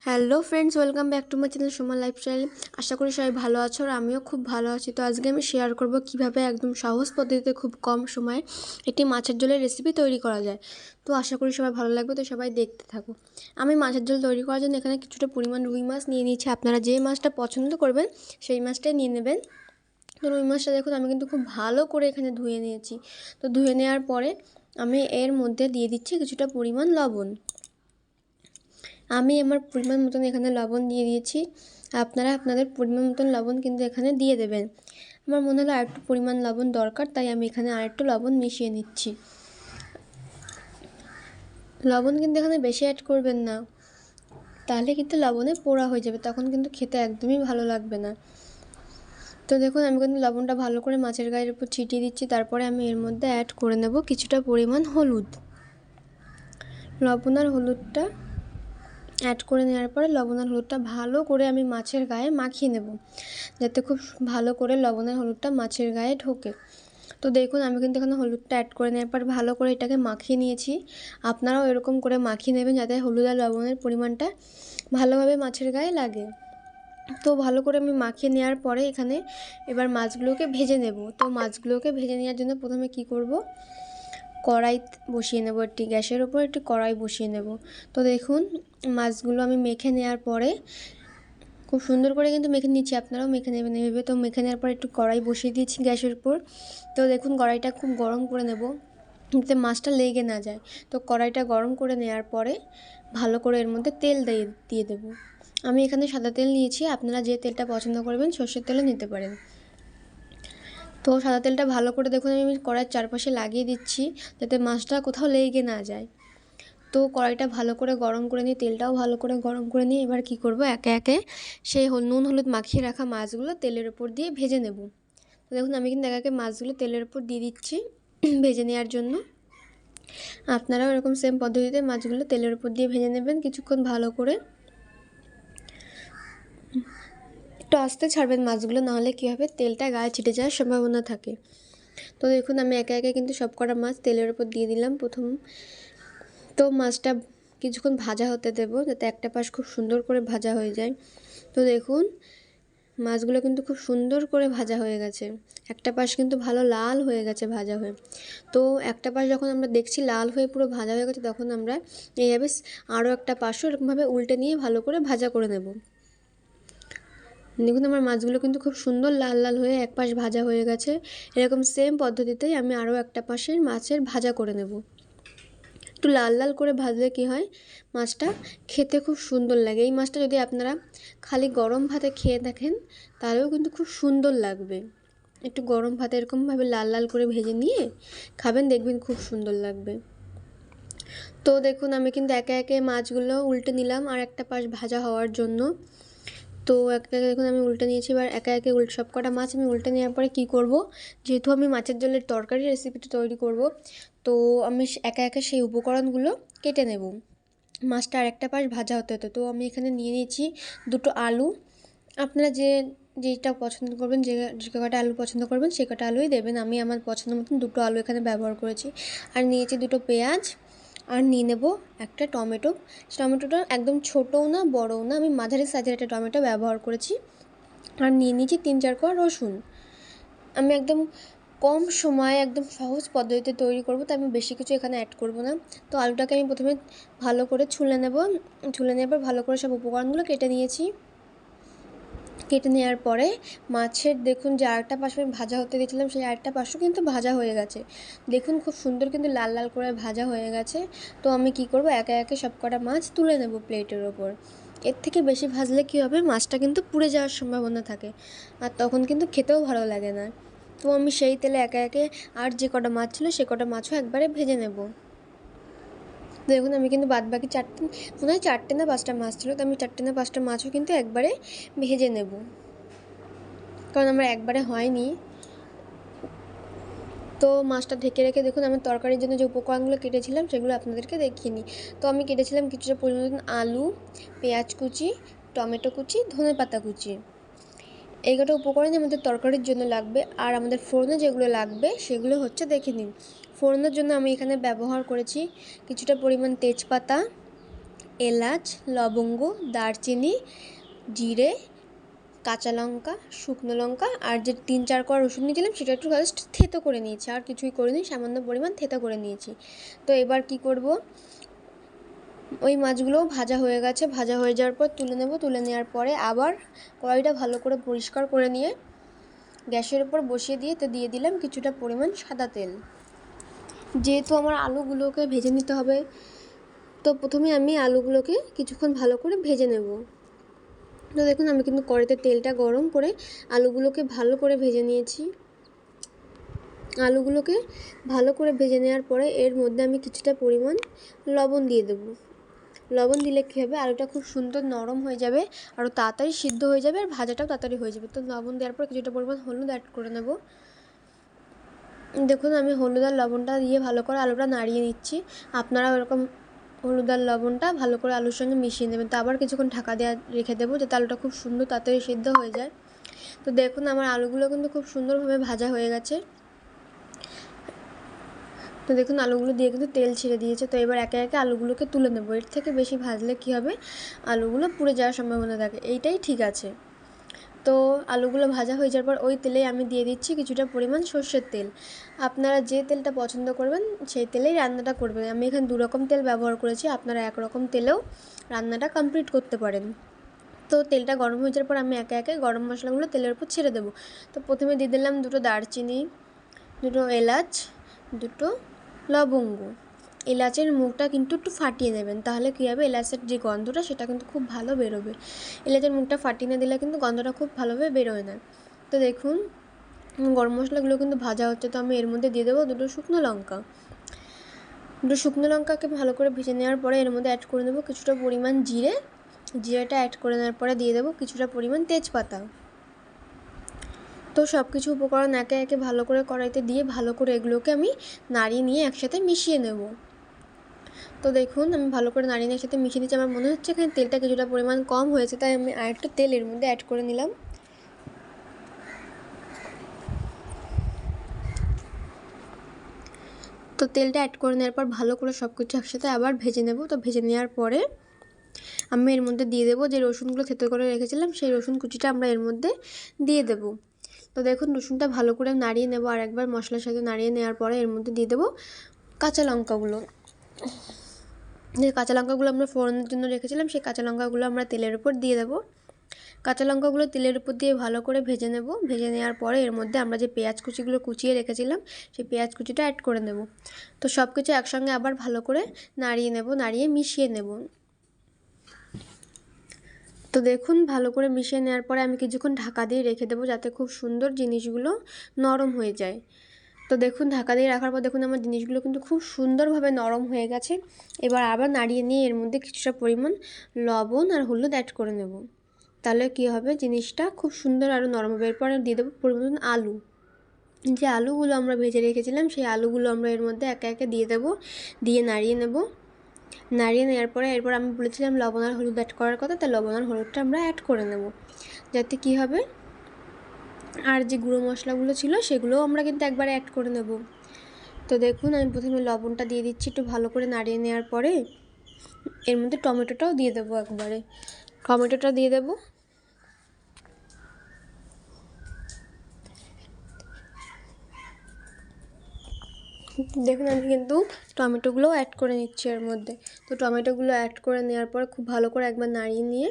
Hello friends, welcome back to my channel Soma lifestyle. আশা করি সবাই ভালো আছো আর আমিও খুব ভালো আছি। তো আজকে আমি শেয়ার করব কিভাবে একদম সহজ পদ্ধতিতে খুব কম সময়ে একটি মাছের ঝোলের রেসিপি তৈরি করা যায়। তো আশা করি সবাই ভালো লাগবে, তো সবাই দেখতে থাকো। আমি মাছের ঝোল তৈরি করার জন্য এখানে কিছুটা পরিমাণ রুই মাছ নিয়ে নিয়েছি। আপনারা যে মাছটা পছন্দ করবেন সেই মাছটাই নিয়ে নেবেন। তো রুই মাছটা দেখুন আমি কিন্তু খুব ভালো করে এখানে ধুয়ে নিয়েছি। তো ধুয়ে নেওয়ার পরে আমি এর মধ্যে দিয়ে দিচ্ছি কিছুটা পরিমাণ লবণ। আমি আমার পরিমাণ মতন এখানে লবণ দিয়ে দিয়েছি। আপনারা আপনাদের পরিমাণ মতন লবণ কিন্তু এখানে দিয়ে দেবেন। আমার মনে হলো আরেকটু পরিমাণ লবণ দরকার, তাই আমি এখানে আরেকটু লবণ মিশিয়ে নিচ্ছি। লবণ কিন্তু এখানে বেশি অ্যাড করবেন না, তাহলে কিন্তু লবণে পোড়া হয়ে যাবে, তখন কিন্তু খেতে একদমই ভালো লাগবে না। তো দেখুন আমি কিন্তু লবণটা ভালো করে মাছের গায়ের উপর ছিটিয়ে দিচ্ছি। তারপরে আমি এর মধ্যে অ্যাড করে নেব কিছুটা পরিমাণ হলুদ। লবণ আর হলুদটা অ্যাড করে নেওয়ার পরে লবণ আর হলুদটা ভালো করে আমি মাছের গায়ে মাখিয়ে নেব, যাতে খুব ভালো করে লবণ আর হলুদটা মাছের গায়ে ঢোকে। তো দেখুন আমি কিন্তু এখানে হলুদটা অ্যাড করে নেওয়ার পর ভালো করে এটাকে মাখিয়ে নিয়েছি। আপনারাও এরকম করে মাখিয়ে নেবেন, যাতে হলুদ আর লবণের পরিমাণটা ভালোভাবে মাছের গায়ে লাগে। তো ভালো করে আমি মাখিয়ে নেওয়ার পরে এখানে এবার মাছগুলোকে ভেজে নেব। তো মাছগুলোকে ভেজে নেওয়ার জন্য প্রথমে কি করব, কড়াই বসিয়ে নেব, একটি গ্যাসের ওপর একটি কড়াই বসিয়ে নেব। তো দেখুন মাছগুলো আমি মেখে নেওয়ার পরে খুব সুন্দর করে কিন্তু মেখে নিচ্ছি, আপনারাও মেখে নেবেন এইভাবে। তো মেখে নেওয়ার পর একটু কড়াই বসিয়ে দিয়েছি গ্যাসের উপর। তো দেখুন কড়াইটা খুব গরম করে নেব, যাতে মাছটা লেগে না যায়। তো কড়াইটা গরম করে নেওয়ার পরে ভালো করে এর মধ্যে তেল দিয়ে দেবো। আমি এখানে সাদা তেল নিয়েছি, আপনারা যে তেলটা পছন্দ করবেন সর্ষের তেলও নিতে পারেন। তো সাদা তেলটা ভালো করে দেখুন আমি কড়াইয়ের চারপাশে লাগিয়ে দিচ্ছি, যাতে মাছটা কোথাও লেগে না যায়। তো কড়াইটা ভালো করে গরম করে নিই, তেলটাও ভালো করে গরম করে নিই। এবার কি করব, একে একে সেই নুন হলুদ মাখিয়ে রাখা মাছগুলো তেলের উপর দিয়ে ভেজে নেব। তো দেখুন আমি কিন্তু একে একে মাছগুলো তেলের উপর দিয়ে দিচ্ছি ভেজে নেওয়ার জন্য। আপনারাও এরকম সেম পদ্ধতিতে মাছগুলো তেলের উপর দিয়ে ভেজে নেবেন কিছুক্ষণ ভালো করে। একটু আস্তে ছাড়বেন মাছগুলো, নাহলে কী হবে, তেলটা গায়ে ছিটে যাওয়ার সম্ভাবনা থাকে। তো দেখুন আমি একে একে কিন্তু সব কটা মাছ তেলের উপর দিয়ে দিলাম প্রথম। তো মাছটা কিছুক্ষণ ভাজা হতে দেবো, যাতে একটা পাশ খুব সুন্দর করে ভাজা হয়ে যায়। তো দেখুন মাছগুলো কিন্তু খুব সুন্দর করে ভাজা হয়ে গেছে, একটা পাশ কিন্তু ভালো লাল হয়ে গেছে ভাজা হয়ে। তো একটা পাশ যখন আমরা দেখছি লাল হয়ে পুরো ভাজা হয়ে গেছে, তখন আমরা এইভাবে আরও একটা পাশও এরকমভাবে উল্টে নিয়ে ভালো করে ভাজা করে নেব। দেখুন আমার মাছগুলো কিন্তু খুব সুন্দর লাল লাল হয়ে এক পাশ ভাজা হয়ে গেছে। এরকম সেম পদ্ধতিতেই আমি আরও একটা পাশের মাছের ভাজা করে নেব। একটু লাল লাল করে ভাজলে কি হয়, মাছটা খেতে খুব সুন্দর লাগে। এই মাছটা যদি আপনারা খালি গরম ভাতে খেয়ে থাকেন, তাহলেও কিন্তু খুব সুন্দর লাগবে। একটু গরম ভাতে এরকমভাবে লাল লাল করে ভেজে নিয়ে খাবেন, দেখবেন খুব সুন্দর লাগবে। তো দেখুন আমি কিন্তু একে একে মাছগুলো উল্টে নিলাম আর একটা পাশ ভাজা হওয়ার জন্য। তো একে একে দেখুন আমি উল্টে নিয়েছি। এবার একে একে সব কটা মাছ আমি উল্টে নেওয়ার পরে কী করব, যেহেতু আমি মাছের ঝোলের তরকারি রেসিপিটা তৈরি করব, তো আমি একে একে সেই উপকরণগুলো কেটে নেব। মাছটা আর একটা পাশ ভাজা হতে হতো। তো আমি এখানে নিয়ে নিয়েছি দুটো আলু। আপনারা যেটা পছন্দ করবেন, যে কটা আলু পছন্দ করবেন সে কটা আলুই দেবেন। আমি আমার পছন্দ মতন দুটো আলু এখানে ব্যবহার করেছি। আর নিয়েছি দুটো পেঁয়াজ, আর নিয়ে নেব একটা টমেটো। টমেটোটা একদম ছোটও না বড়ও না, আমি মাঝারি সাইজের একটা টমেটো ব্যবহার করেছি। আর নিয়ে নিয়েছি 3-4 কোয়া রসুন। আমি একদম কম সময়ে একদম সহজ পদ্ধতিতে তৈরি করব, তো আমি বেশি কিছু এখানে অ্যাড করব না। তো আলুটাকে আমি প্রথমে ভালো করে ছুলে নেব। ছুলে নেওয়ার পর ভালো করে সব উপকরণগুলো কেটে নিয়েছি। কেটে নেওয়ার পরে মাছের দেখুন যে আরেকটা পাশ আমি ভাজা হতে দিয়েছিলাম, সেই আরেকটা পাশও কিন্তু ভাজা হয়ে গেছে। দেখুন খুব সুন্দর কিন্তু লাল লাল করে ভাজা হয়ে গেছে। তো আমি কি করব, একে একে সব কটা মাছ তুলে নেব প্লেটের ওপর। এর থেকে বেশি ভাজলে কী হবে, মাছটা কিন্তু পুড়ে যাওয়ার সম্ভাবনা থাকে, আর তখন কিন্তু খেতেও ভালো লাগে না। তো আমি সেই তেলে একে একে আর যে কটা মাছ ছিল সে কটা মাছও একবারে ভেজে নেব। দেখুন আমি কিন্তু বাদ বাকি মনে হয় 4টে না 5টা মাছ ছিল, তো আমি 4টে না 5টা মাছও কিন্তু একবারে ভেজে নেব, কারণ আমার একবারে হয়নি। তো মাছটা ঢেকে রেখে দেখুন আমি তরকারির জন্য যে উপকরণগুলো কেটেছিলাম সেগুলো আপনাদেরকে দেখিয়ে নিই। তো আমি কেটেছিলাম কিছুটা পরিমাণ আলু, পেঁয়াজ কুচি, টমেটো কুচি, ধনেপাতা কুচি। এই কটা উপকরণ আমাদের তরকারির জন্য লাগবে। আর আমাদের ফোড়নে যেগুলো লাগবে সেগুলো হচ্ছে দেখে নিন। ফোড়নের জন্য আমি এখানে ব্যবহার করেছি কিছুটা পরিমাণ তেজপাতা, এলাচ, লবঙ্গ, দারচিনি, জিরে, কাঁচা লঙ্কা, শুকনো লঙ্কা আর যে 3-4 কোয়া রসুন নিয়েছিলাম সেটা একটু জাস্ট থেতো করে নিয়েছি, আর কিছুই করিনি, সামান্য পরিমাণ থেতো করে নিয়েছি। তো এবার কি করব, ওই মাছগুলোও ভাজা হয়ে গেছে, ভাজা হয়ে যাওয়ার পর তুলে নেব। তুলে নেওয়ার পরে আবার কড়াইটা ভালো করে পরিষ্কার করে নিয়ে গ্যাসের উপর বসিয়ে দিয়ে তো দিয়ে দিলাম কিছুটা পরিমাণ সাদা তেল। যেহেতু আমার আলুগুলোকে ভেজে নিতে হবে, তো প্রথমে আমি আলুগুলোকে কিছুক্ষণ ভালো করে ভেজে নেব। তো দেখুন আমি কিন্তু কড়াইতে তেলটা গরম করে আলুগুলোকে ভালো করে ভেজে নিয়েছি। আলুগুলোকে ভালো করে ভেজে নেওয়ার পরে এর মধ্যে আমি কিছুটা পরিমাণ লবণ দিয়ে দেবো। লবণ দিলে কী হবে, আলুটা খুব সুন্দর নরম হয়ে যাবে, আরও তাড়াতাড়ি সিদ্ধ হয়ে যাবে, আর ভাজাটাও তাড়াতাড়ি হয়ে যাবে। তো লবণ দেওয়ার পর কিছুটা পরিমাণ হলুদ অ্যাড করে নেব। দেখুন আমি হলুদ আর লবণটা দিয়ে ভালো করে আলুটা নাড়িয়ে নিচ্ছি। আপনারা ওরকম হলুদ আর লবণটা ভালো করে আলুর সঙ্গে মিশিয়ে নেবেন। তো আবার কিছুক্ষণ ঢাকা দেওয়া রেখে দেবো যাতে আলুটা খুব সুন্দর তাড়াতাড়ি সিদ্ধ হয়ে যায়। তো দেখুন আমার আলুগুলো কিন্তু খুব সুন্দরভাবে ভাজা হয়ে গেছে। তো দেখুন আলুগুলো দিয়ে কিন্তু তেল ছেড়ে দিয়েছে। তো এবার একে একে আলুগুলোকে তুলে নেব। এর থেকে বেশি ভাজলে কী হবে, আলুগুলো পুড়ে যাওয়ার সম্ভাবনা থাকে, এইটাই ঠিক আছে। তো আলুগুলো ভাজা হয়ে যাওয়ার পর ওই তেলেই আমি দিয়ে দিচ্ছি কিছুটা পরিমাণ সর্ষের তেল। আপনারা যে তেলটা পছন্দ করবেন সেই তেলেই রান্নাটা করবেন। আমি এখানে 2 রকম তেল ব্যবহার করেছি, আপনারা 1 রকম তেলেও রান্নাটা কমপ্লিট করতে পারেন। তো তেলটা গরম হয়ে যাওয়ার পর আমি একে একে গরম মশলাগুলো তেলের উপর ছেড়ে দেবো। তো প্রথমে দিয়ে দিলাম 2টো দারচিনি, 2টো এলাচ, 2টো লবঙ্গ। এলাচের মুখটা কিন্তু একটু ফাটিয়ে নেবেন, তাহলে কী হবে, এলাচের যে গন্ধটা সেটা কিন্তু খুব ভালো বেরোবে। এলাচের মুখটা ফাটিয়ে না দিলে কিন্তু গন্ধটা খুব ভালোভাবে বেরোয় না। তো দেখুন গরম মশলাগুলো কিন্তু ভাজা হচ্ছে। তো আমি এর মধ্যে দিয়ে দেবো 2টো শুকনো লঙ্কা। 2টো শুকনো লঙ্কাকে ভালো করে ভেজে নেওয়ার পরে এর মধ্যে অ্যাড করে দেবো কিছুটা পরিমাণ জিরে। জিরেটা অ্যাড করে নেওয়ার পরে দিয়ে দেবো কিছুটা পরিমাণ তেজপাতা। তো সব কিছু উপকরণ একে একে ভালো করে কড়াইতে দিয়ে ভালো করে এগুলোকে আমি নাড়িয়ে নিয়ে একসাথে মিশিয়ে নেব। তো দেখুন আমি ভালো করে নাড়িয়ে নিয়ে একসাথে মিশিয়ে দিচ্ছি। আমার মনে হচ্ছে এখানে তেলটা কিছুটা পরিমাণ কম হয়েছে, তাই আমি আরেকটু তেল এর মধ্যে অ্যাড করে নিলাম। তো তেলটা অ্যাড করে নেওয়ার পর ভালো করে সব কিছু একসাথে আবার ভেজে নেব। তো ভেজে নেওয়ার পরে আমি এর মধ্যে দিয়ে দেবো যে রসুনগুলো থেতো করে রেখেছিলাম, সেই রসুন কুচিটা আমরা এর মধ্যে দিয়ে দেবো। তো দেখুন রসুনটা ভালো করে নাড়িয়ে নেব, আর একবার মশলার সাথে নাড়িয়ে নেওয়ার পরে এর মধ্যে দিয়ে দেবো কাঁচা লঙ্কাগুলো। যে কাঁচা লঙ্কাগুলো আমরা ফোড়নের জন্য রেখেছিলাম, সেই কাঁচা লঙ্কাগুলো আমরা তেলের উপর দিয়ে দেবো। কাঁচা লঙ্কাগুলো তেলের উপর দিয়ে ভালো করে ভেজে নেব। ভেজে নেওয়ার পরে এর মধ্যে আমরা যে পেঁয়াজ কুচিগুলো কুচিয়ে রেখেছিলাম সেই পেঁয়াজ কুচিটা অ্যাড করে নেব। তো সব কিছু একসঙ্গে আবার ভালো করে নাড়িয়ে নেব, নাড়িয়ে মিশিয়ে নেব। তো দেখুন ভালো করে মিশিয়ে নেওয়ার পরে আমি কিছুক্ষণ ঢাকা দিয়ে রেখে দেবো যাতে খুব সুন্দর জিনিসগুলো নরম হয়ে যায়। তো দেখুন ঢাকা দিয়ে রাখার পর দেখুন আমার জিনিসগুলো কিন্তু খুব সুন্দরভাবে নরম হয়ে গেছে। এবার আবার নাড়িয়ে নিয়ে এর মধ্যে কিছুটা পরিমাণ লবণ আর হলুদ অ্যাড করে নেব। তাহলে কী হবে, জিনিসটা খুব সুন্দর আরও নরম হবে। এরপর দিয়ে দেবো পরিমাণ আলু। যে আলুগুলো আমরা ভেজে রেখেছিলাম সেই আলুগুলো আমরা এর মধ্যে একে একে দিয়ে দেবো, দিয়ে নাড়িয়ে নেব। নাড়িয়ে নেওয়ার পরে এরপর আমি বলেছিলাম লবণ আর হলুদ অ্যাড করার কথা, তাই লবণ আর হলুদটা আমরা অ্যাড করে নেব। যাতে কী হবে, আর যে গুঁড়ো মশলাগুলো ছিল সেগুলোও আমরা কিন্তু একবারে অ্যাড করে নেব। তো দেখুন আমি প্রথমে লবণটা দিয়ে দিচ্ছি, একটু ভালো করে নাড়িয়ে নেওয়ার পরে এর মধ্যে টমেটোটাও দিয়ে দেবো একবারে। টমেটোটা দিয়ে দেবো। দেখুন আমি কিন্তু টমেটোগুলো অ্যাড করে নিচ্ছি এর মধ্যে। তো টমেটোগুলো অ্যাড করে নেওয়ার পর খুব ভালো করে একবার নাড়িয়ে নিয়ে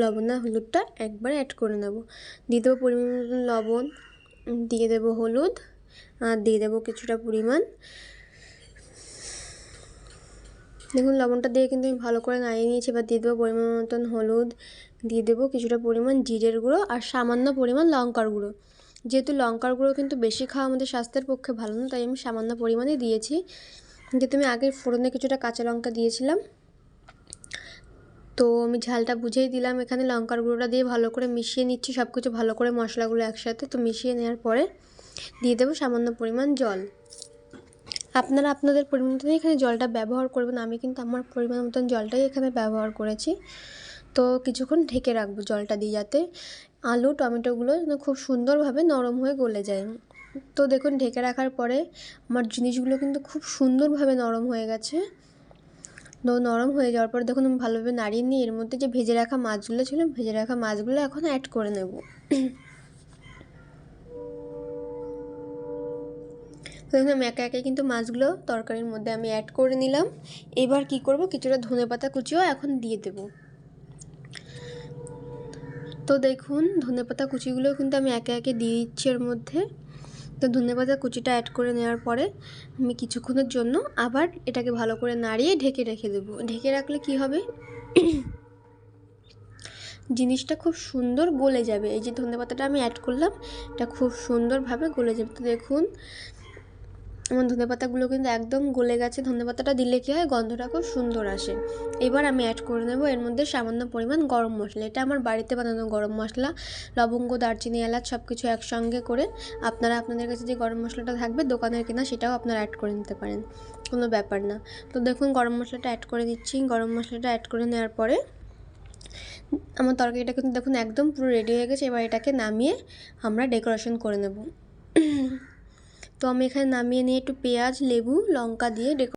লবণ আর হলুদটা একবার অ্যাড করে নেব। দিয়ে দেবো পরিমাণ মতন লবণ, দিয়ে দেবো হলুদ, আর দিয়ে দেবো কিছুটা পরিমাণ, দেখুন লবণটা দিয়ে কিন্তু আমি ভালো করে নাড়িয়ে নিয়েছি। এবার দিয়ে দেবো পরিমাণ মতন হলুদ, দিয়ে দেবো কিছুটা পরিমাণ জিরের গুঁড়ো আর সামান্য পরিমাণ লঙ্কার গুঁড়ো। যেহেতু লঙ্কার গুঁড়ো কিন্তু বেশি খাওয়া আমাদের স্বাস্থ্যের পক্ষে ভালো না, তাই আমি সামান্য পরিমাণে দিয়েছি। যেহেতু আমি আগে ফোড়নে কিছুটা কাঁচা লঙ্কা দিয়েছিলাম, তো আমি ঝালটা বুঝেই দিলাম। এখানে লঙ্কার গুঁড়োটা দিয়ে ভালো করে মিশিয়ে নিচ্ছি সব কিছু ভালো করে মশলাগুলো একসাথে। তো মিশিয়ে নেওয়ার পরে দিয়ে দেবো সামান্য পরিমাণ জল। আপনারা আপনাদের পরিমাণ মতন এখানে জলটা ব্যবহার করবেন, আমি কিন্তু আমার পরিমাণ মতন জলটাই এখানে ব্যবহার করেছি। তো কিছুক্ষণ ঢেকে রাখবো জলটা দিয়ে, যাতে আলু টমেটোগুলো খুব সুন্দরভাবে নরম হয়ে গলে যায়। তো দেখুন ঢেকে রাখার পরে আমার জিনিসগুলো কিন্তু খুব সুন্দরভাবে নরম হয়ে গেছে। নরম হয়ে যাওয়ার পর দেখুন আমি ভালোভাবে নাড়িয়ে নিয়ে এর মধ্যে যে ভেজে রাখা মাছগুলো ছিল, ভেজে রাখা মাছগুলো এখন অ্যাড করে নেব। দেখুন আমি একে একে কিন্তু মাছগুলো তরকারির মধ্যে আমি অ্যাড করে নিলাম। এবার কি করব, কিছুটা ধনেপাতা কুচিও এখন দিয়ে দেব। তো দেখুন ধনেপাতা কুচিগুলো কিন্তু আমি একে একে দিয়ে দিচ্ছি এর মধ্যে। তো ধনেপাতা কুচিটা অ্যাড করে নেওয়ার পরে আমি কিছুক্ষণের জন্য আবার এটাকে ভালো করে নাড়িয়ে ঢেকে রেখে দেবো। ঢেকে রাখলে কি হবে, জিনিসটা খুব সুন্দর গলে যাবে। এই যে ধনেপাতাটা আমি অ্যাড করলাম, এটা খুব সুন্দরভাবে গলে যাবে। তো দেখুন আমার ধনেপাতাগুলো কিন্তু একদম গলে গেছে। ধনেপাতাটা দিলে কী হয়, গন্ধটা খুব সুন্দর আসে। এবার আমি অ্যাড করে নেব এর মধ্যে সামান্য পরিমাণ গরম মশলা। এটা আমার বাড়িতে বানানো গরম মশলা, লবঙ্গ, দারচিনি, এলাচ সব কিছু একসঙ্গে করে। আপনারা আপনাদের কাছে যে গরম মশলাটা থাকবে দোকানের কেনা, সেটাও আপনারা অ্যাড করে নিতে পারেন, কোনো ব্যাপার না। তো দেখুন গরম মশলাটা অ্যাড করে দিচ্ছি। গরম মশলাটা অ্যাড করে নেওয়ার পরে আমার তরকারিটা কিন্তু দেখুন একদম পুরো রেডি হয়ে গেছে। এবার এটাকে নামিয়ে আমরা ডেকোরেশন করে নেব। তো আমি এখানে নামিয়ে নিয়ে একটু পেঁয়াজ, লেবু, লঙ্কা দিয়ে